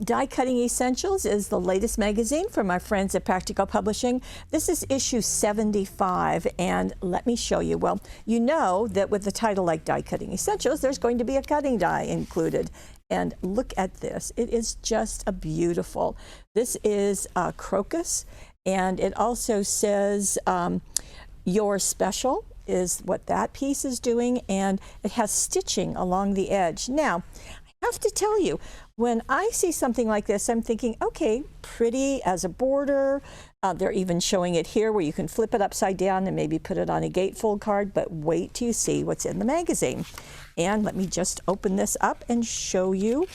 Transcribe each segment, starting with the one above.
Die Cutting Essentials is the latest magazine from our friends at Practical Publishing. This is issue 75, and let me show you. Well, you know that with the title like Die Cutting Essentials, there's going to be a cutting die included. And look at this. It is just a beautiful. This is crocus, and it also says Your Special is what that piece is doing, and it has stitching along the edge. Now, I have to tell you, when I see something like this, I'm thinking, okay, pretty as a border. They're even showing it here where you can flip it upside down and maybe put it on a gatefold card, but wait till you see what's in the magazine. And let me just open this up and show you.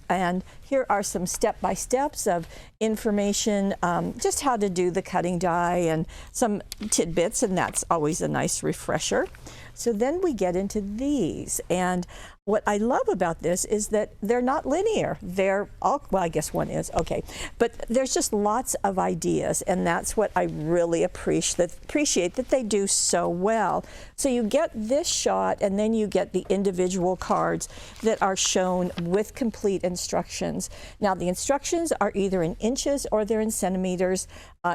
And here are some step-by-steps of information, just how to do the cutting die and some tidbits, and that's always a nice refresher. So then we get into these, and what I love about this is that they're not linear. They're all, well, I guess one is, okay. But there's just lots of ideas, and that's what I really appreciate that they do so well. So you get this shot, and then you get the individual cards that are shown with complete instructions. Now, the instructions are either in inches or they're in centimeters.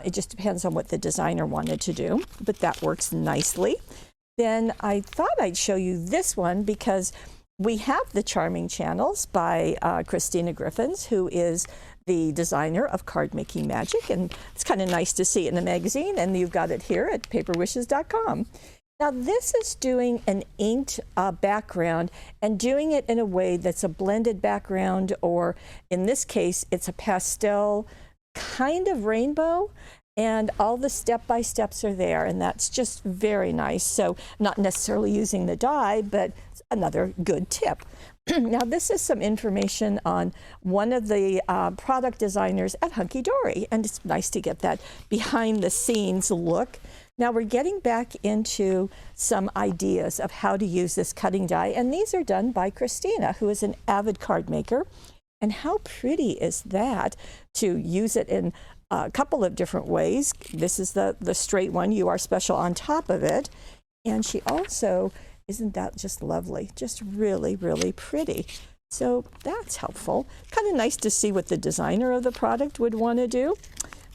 It just depends on what the designer wanted to do, but that works nicely. Then I thought I'd show you this one because we have the Charming Channels by Christina Griffins, who is the designer of Card Making Magic, and it's kind of nice to see it in the magazine, and you've got it here at paperwishes.com. Now this is doing an inked background and doing it in a way that's a blended background, or in this case, it's a pastel kind of rainbow. And all the step-by-steps are there, and that's just very nice. So not necessarily using the die, but another good tip. Now this is some information on one of the product designers at Hunky Dory, and it's nice to get that behind-the-scenes look. Now we're getting back into some ideas of how to use this cutting die, and these are done by Christina, who is an avid card maker. And how pretty is that to use it in a couple of different ways. This is the straight one, You Are Special, on top of it. And she also, isn't that just lovely? Just really, really pretty. So that's helpful. Kind of nice to see what the designer of the product would want to do.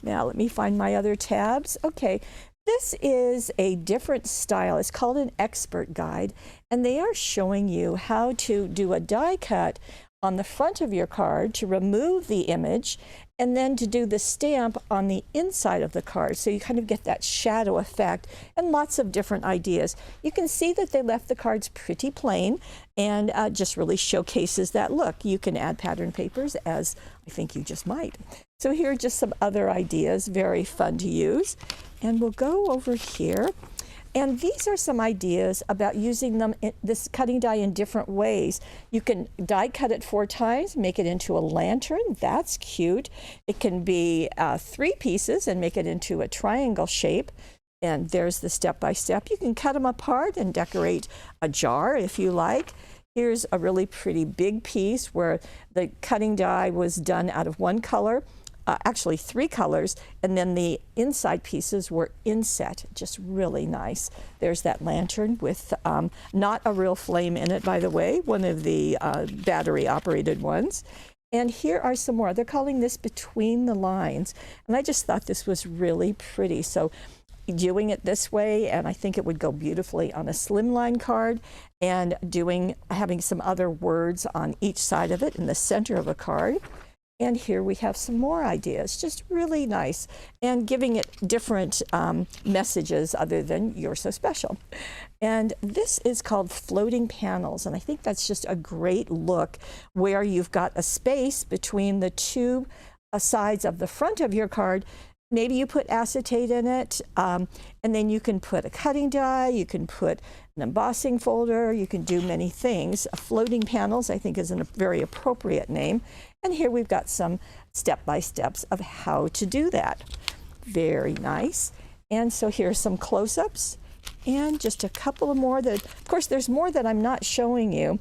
Now let me find my other tabs. Okay, this is a different style. It's called an expert guide, and they are showing you how to do a die cut on the front of your card to remove the image, and then to do the stamp on the inside of the card. So you kind of get that shadow effect, and lots of different ideas. You can see that they left the cards pretty plain, and just really showcases that look. You can add pattern papers, as I think you just might. So here are just some other ideas, very fun to use. And we'll go over here. And these are some ideas about using them, this cutting die, in different ways. You can die cut it 4 times, make it into a lantern. That's cute. It can be 3 pieces and make it into a triangle shape. And there's the step-by-step. You can cut them apart and decorate a jar if you like. Here's a really pretty big piece where the cutting die was done out of 1 color. Actually 3 colors, and then the inside pieces were inset, just really nice. There's that lantern with not a real flame in it, by the way, one of the battery operated ones. And here are some more. They're calling this Between the Lines, and I just thought this was really pretty. So doing it this way, and I think it would go beautifully on a slimline card, and having some other words on each side of it in the center of a card. And here we have some more ideas, just really nice, and giving it different messages other than You're So Special. And this is called Floating Panels, and I think that's just a great look where you've got a space between the 2 sides of the front of your card. Maybe you put acetate in it, and then you can put a cutting die, you can put an embossing folder, you can do many things. Floating Panels, I think, is a very appropriate name. And here we've got some step-by-steps of how to do that. Very nice. And so here's some close-ups, and just a couple of more that, of course, there's more that I'm not showing you.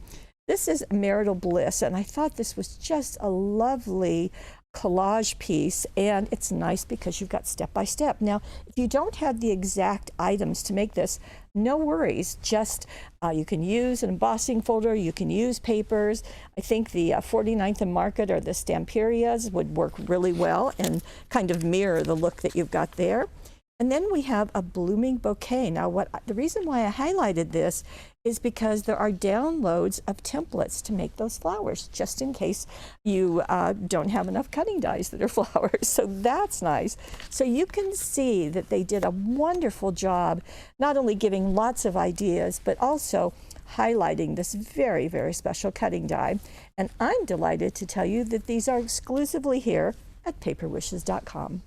This is Marital Bliss, and I thought this was just a lovely collage piece, and it's nice because you've got step by step. Now, if you don't have the exact items to make this, no worries. Just you can use an embossing folder, you can use papers. I think the 49th and Market or the Stamperias would work really well and kind of mirror the look that you've got there. And then we have a blooming bouquet. Now, the reason why I highlighted this is because there are downloads of templates to make those flowers, just in case you don't have enough cutting dies that are flowers. So that's nice. So you can see that they did a wonderful job, not only giving lots of ideas, but also highlighting this very, very special cutting die. And I'm delighted to tell you that these are exclusively here at paperwishes.com.